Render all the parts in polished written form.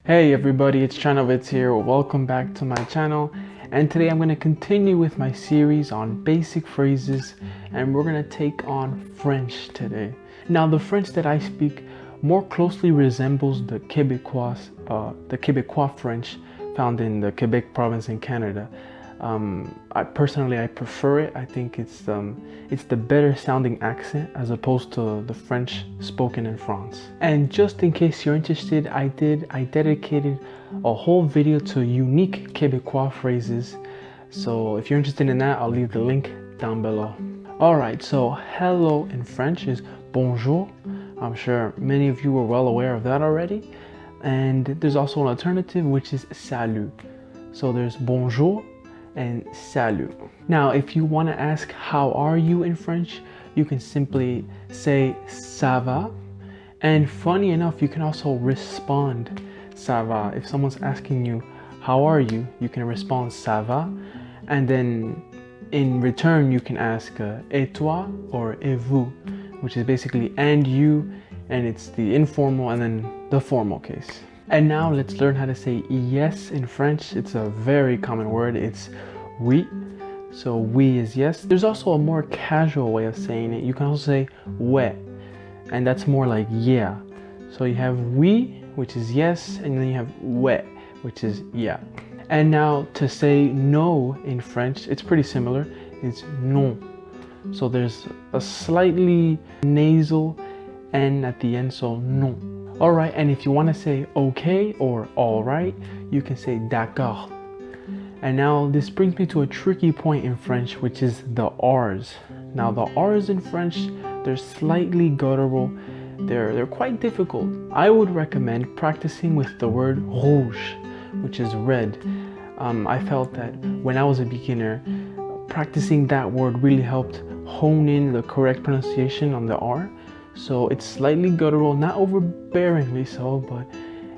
Hey everybody, it's Chanovitz here. Welcome back to my channel. And today I'm going to continue with my series on basic phrases, and we're going to take on French today. Now, the French that I speak more closely resembles the Quebecois French found in the Quebec province in Canada. I prefer it. I think it's the better sounding accent as opposed to the French spoken in France. And just in case you're interested, I dedicated a whole video to unique Quebecois phrases. So if you're interested in that, I'll leave the link down below. Alright, so hello in French is bonjour. I'm sure many of you are well aware of that already. And there's also an alternative, which is salut. So there's bonjour and salut. Now, if you want to ask how are you in French, you can simply say ça va. And funny enough, you can also respond ça va. If someone's asking you how are you, you can respond ça va. And then in return, you can ask et toi or et vous, which is basically and you, and it's the informal and then the formal case. And now let's learn how to say yes in French. It's a very common word. It's oui. So oui is yes. There's also a more casual way of saying it. You can also say ouais, and that's more like yeah. So you have oui, which is yes, and then you have ouais, which is yeah. And now to say no in French, it's pretty similar. It's non. So there's a slightly nasal N at the end, so non. Alright, and if you want to say okay or alright, you can say d'accord. And now this brings me to a tricky point in French, which is the R's. Now the R's in French, they're slightly guttural. They're quite difficult. I would recommend practicing with the word rouge, which is red. I felt that when I was a beginner, practicing that word really helped hone in the correct pronunciation on the R. So it's slightly guttural, not overbearingly so,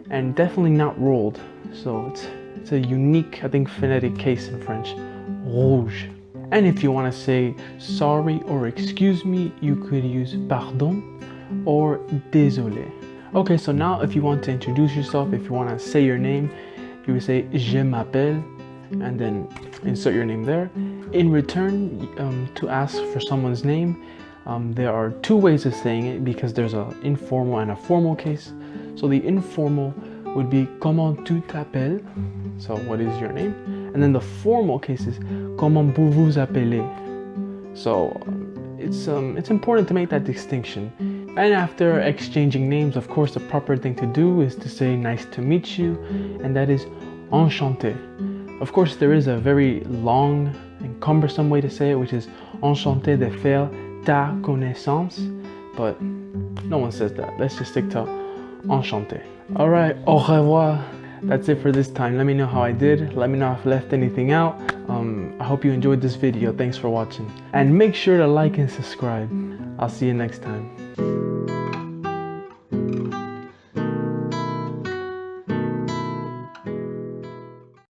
and definitely not rolled. So it's a unique, I think, phonetic case in French, rouge. And if you want to say sorry or excuse me, you could use pardon or désolé. Okay, so now if you want to introduce yourself, if you want to say your name, you would say je m'appelle, and then insert your name there. In return, to ask for someone's name, there are two ways of saying it because there's an informal and a formal case. So the informal would be comment tu t'appelles? So what is your name? And then the formal case is comment vous vous appelez? So it's important to make that distinction. And after exchanging names, of course, the proper thing to do is to say nice to meet you, and that is enchanté. Of course, there is a very long and cumbersome way to say it, which is enchanté de faire ta connaissance, but no one says that. Let's just stick to enchanté. Alright, au revoir. That's it for this time. Let me know how I did. Let me know if I left anything out. I hope you enjoyed this video. Thanks for watching. And make sure to like and subscribe. I'll see you next time.